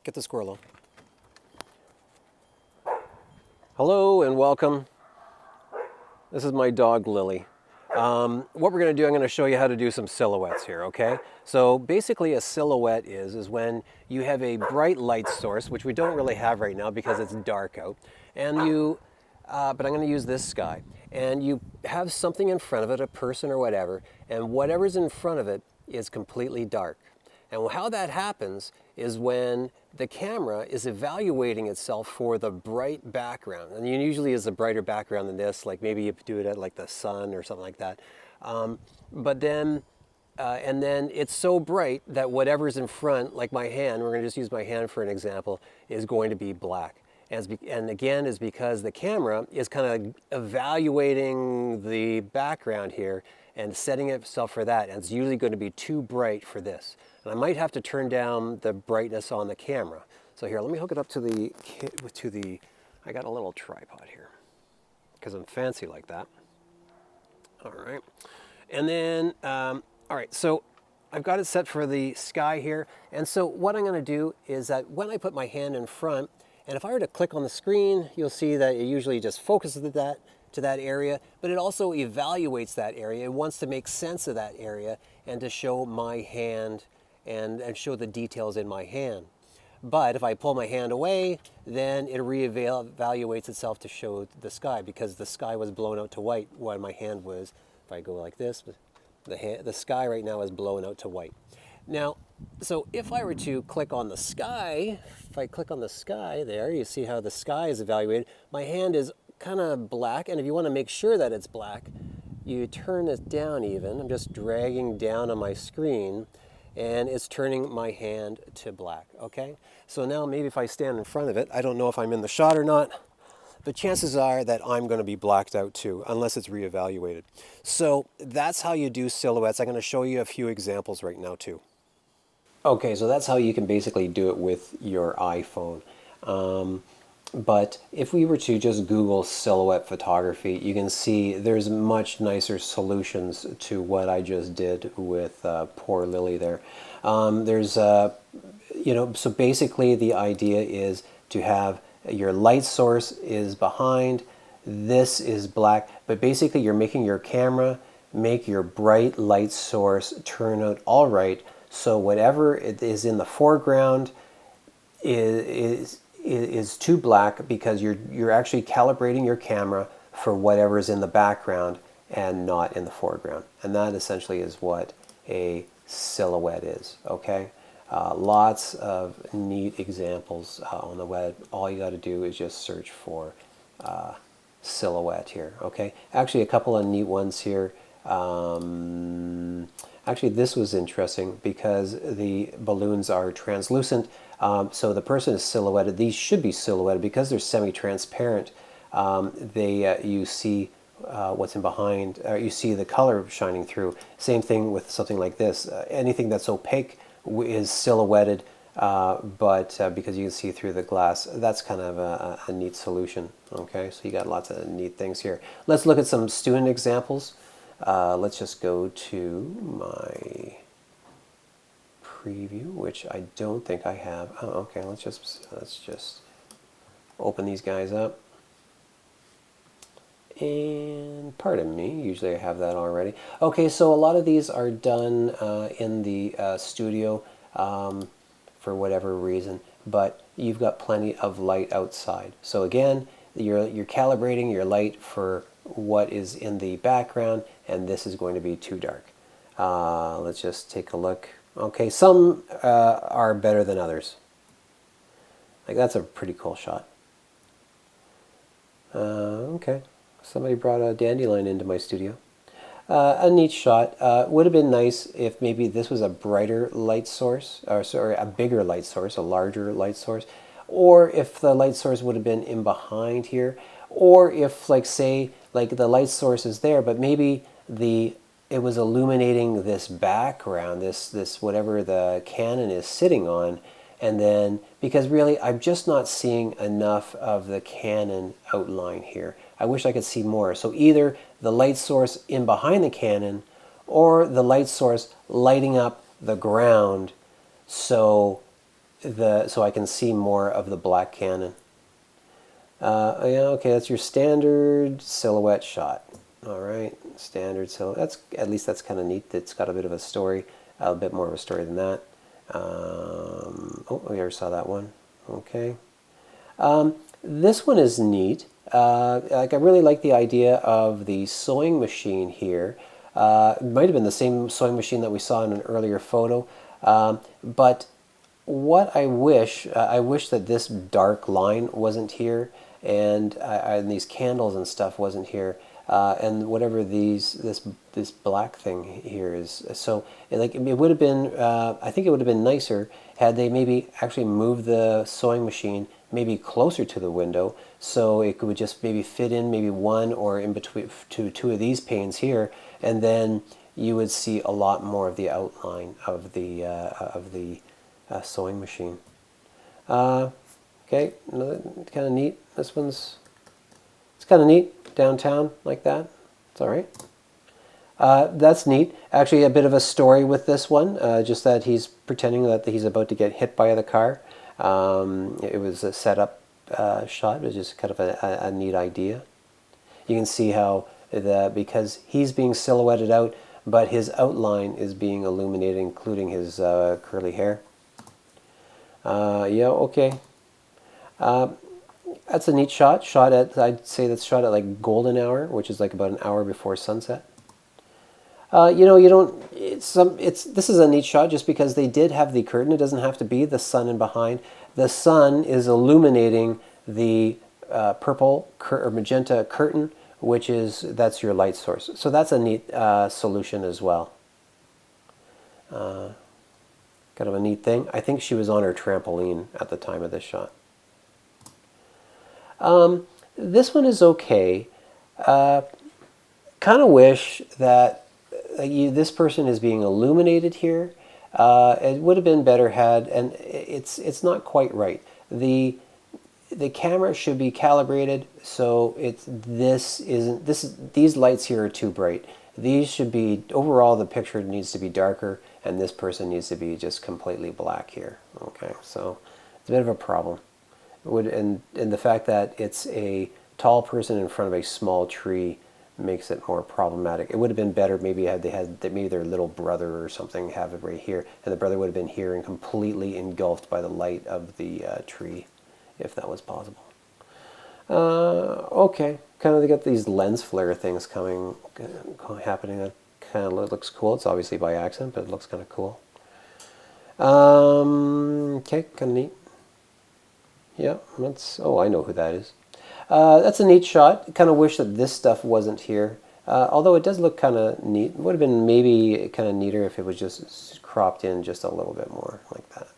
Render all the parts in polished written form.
Get the squirrel on. Hello and welcome. This is my dog Lily. What we're going to do, I'm going to show you how to do some silhouettes here, okay? So basically a silhouette is when you have a bright light source, which we don't really have right now because it's dark out, and but I'm going to use this sky, and you have something in front of it, a person or whatever, and whatever's in front of it is completely dark. And how that happens is when the camera is evaluating itself for the bright background. And usually is a brighter background than this, like maybe you do it at like the sun or something like that. And then it's so bright that whatever's in front, like my hand, we're going to just use my hand for an example, is going to be black. And again, is because the camera is kind of evaluating the background here and setting itself for that. And it's usually going to be too bright for this. And I might have to turn down the brightness on the camera. So here, let me hook it up to the, I got a little tripod here because I'm fancy like that. All right. And then, all right, so I've got it set for the sky here. And so what I'm going to do is that when I put my hand in front, and if I were to click on the screen, you'll see that it usually just focuses to that area, but it also evaluates that area. It wants to make sense of that area and to show my hand and show the details in my hand. But if I pull my hand away, then it reevaluates itself to show the sky because the sky was blown out to white while my hand was, if I go like this, the sky right now is blown out to white. Now, so if I were to click on the sky, if I click on the sky there, you see how the sky is evaluated. My hand is kind of black, and if you want to make sure that it's black, you turn it down even. I'm just dragging down on my screen, and it's turning my hand to black, okay? So now maybe if I stand in front of it, I don't know if I'm in the shot or not, but chances are that I'm going to be blacked out too, unless it's reevaluated. So that's how you do silhouettes. I'm going to show you a few examples right now too. Okay, so that's how you can basically do it with your iPhone. But if we were to just Google silhouette photography, you can see there's much nicer solutions to what I just did with poor Lily there. So basically the idea is to have your light source is behind, this is black, but basically you're making your camera make your bright light source turn out all right, so whatever it is in the foreground is too black because you're actually calibrating your camera for whatever is in the background and not in the foreground. And that essentially is what a silhouette is, okay? Lots of neat examples on the web. All you got to do is just search for silhouette here, okay? Actually, a couple of neat ones here. Actually, this was interesting because the balloons are translucent, so the person is silhouetted. These should be silhouetted because they're semi-transparent. You see what's in behind, you see the color shining through. Same thing with something like this. Anything that's opaque is silhouetted, but because you can see through the glass, that's kind of a neat solution. Okay, so you got lots of neat things here. Let's look at some student examples. Let's just go to my preview, which I don't think I have. Oh, okay, let's just open these guys up. And pardon me, usually I have that already. Okay, so a lot of these are done in the studio for whatever reason, but you've got plenty of light outside. So again, you're calibrating your light for what is in the background, and this is going to be too dark. Let's just take a look. Okay, some are better than others. Like that's a pretty cool shot. Okay, somebody brought a dandelion into my studio. A neat shot. Would have been nice if maybe this was a brighter light source, or sorry, a bigger light source, a larger light source, or if the light source would have been in behind here, or if, like, say, like the light source is there, but maybe it was illuminating this background, this whatever the Canon is sitting on, and then, because really I'm just not seeing enough of the Canon outline here. I wish I could see more. So either the light source in behind the Canon or the light source lighting up the ground so so I can see more of the black Canon. Yeah, okay, that's your standard silhouette shot. All right, standard silhouette. At least that's kind of neat. It's got a bit of a story, a bit more of a story than that. Oh, we already saw that one. Okay. This one is neat. Like I really like the idea of the sewing machine here. It might have been the same sewing machine that we saw in an earlier photo, but what I wish that this dark line wasn't here, and these candles and stuff wasn't here, and whatever this black thing here is. So like it would have been, I think it would have been nicer had they maybe actually moved the sewing machine maybe closer to the window, so it would just maybe fit in maybe one or in between two of these panes here, and then you would see a lot more of the outline of the sewing machine. Okay, kind of neat. It's kind of neat downtown like that. It's all right. That's neat. Actually, a bit of a story with this one, just that he's pretending that he's about to get hit by the car. It was a setup shot. It was just kind of a neat idea. You can see how because he's being silhouetted out, but his outline is being illuminated, including his curly hair. Yeah, okay. That's a neat shot. I'd say that's shot at like golden hour, which is like about an hour before sunset. You know, you don't. This is a neat shot just because they did have the curtain. It doesn't have to be the sun in behind. The sun is illuminating the purple or magenta curtain, that's your light source. So that's a neat solution as well. Kind of a neat thing. I think she was on her trampoline at the time of this shot. This one is okay. Kind of wish that this person is being illuminated here. It would have been better had, and it's not quite right. The camera should be calibrated so these lights here are too bright. These should be, overall the picture needs to be darker, and this person needs to be just completely black here. Okay, so it's a bit of a problem. And the fact that it's a tall person in front of a small tree makes it more problematic. It would have been better maybe had they had maybe their little brother or something have it right here, and the brother would have been here and completely engulfed by the light of the tree, if that was possible. Okay, kind of they got these lens flare things happening. That kind of looks cool. It's obviously by accident, but it looks kind of cool. Okay, kind of neat. Yeah, I know who that is. That's a neat shot. Kind of wish that this stuff wasn't here. Although it does look kind of neat. It would have been maybe kind of neater if it was just cropped in just a little bit more like that.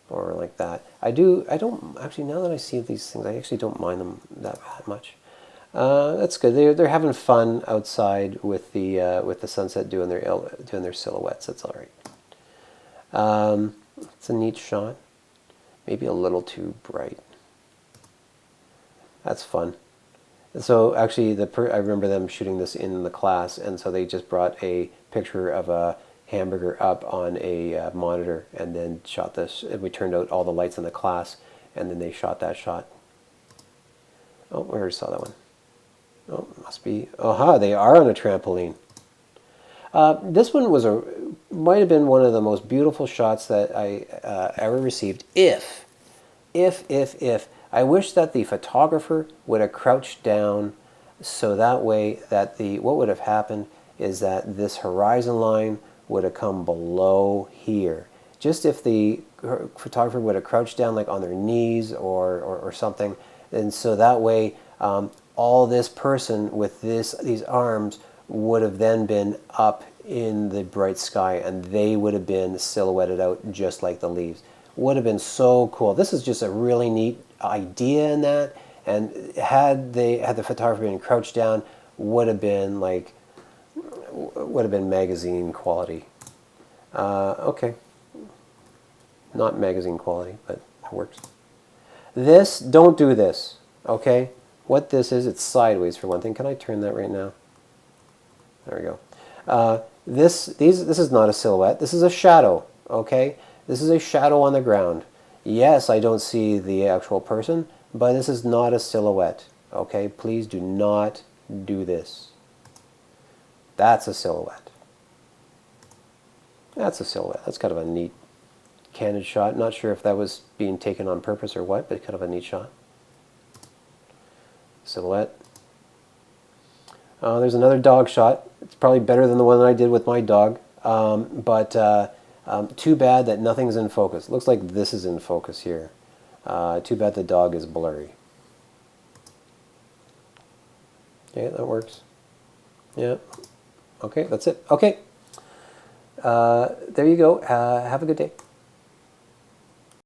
Or like that. I don't, actually, now that I see these things, I actually don't mind them that much. That's good. They're having fun outside with the sunset doing their silhouettes. That's all right. It's a neat shot. Maybe a little too bright. That's fun. So actually, I remember them shooting this in the class, and so they just brought a picture of a hamburger up on a monitor, and then shot this. And we turned out all the lights in the class, and then they shot that shot. Oh, we already saw that one. Oh, must be. Aha, they are on a trampoline. This one might have been one of the most beautiful shots that I ever received. If I wish that the photographer would have crouched down, so that way that what would have happened is that this horizon line would have come below here. Just if the photographer would have crouched down like on their knees or something, and so that way all this person with these arms would have then been up in the bright sky, and they would have been silhouetted out just like the leaves. Would have been so cool. This is just a really neat idea in that, and had the photographer been crouched down, would have been magazine quality. Okay, not magazine quality, but it works. Don't do this. Okay, what this is, it's sideways for one thing. Can I turn that right now? There we go. This is not a silhouette. This is a shadow. Okay, this is a shadow on the ground. Yes, I don't see the actual person, but this is not a silhouette. Okay, please do not do this. That's a silhouette. That's a silhouette. That's kind of a neat candid shot. Not sure if that was being taken on purpose or what, but kind of a neat shot. Silhouette. There's another dog shot. It's probably better than the one that I did with my dog, but too bad that nothing's in focus. Looks like this is in focus here. Too bad the dog is blurry. Okay, that works. Yeah. Okay, that's it. Okay. There you go. Have a good day.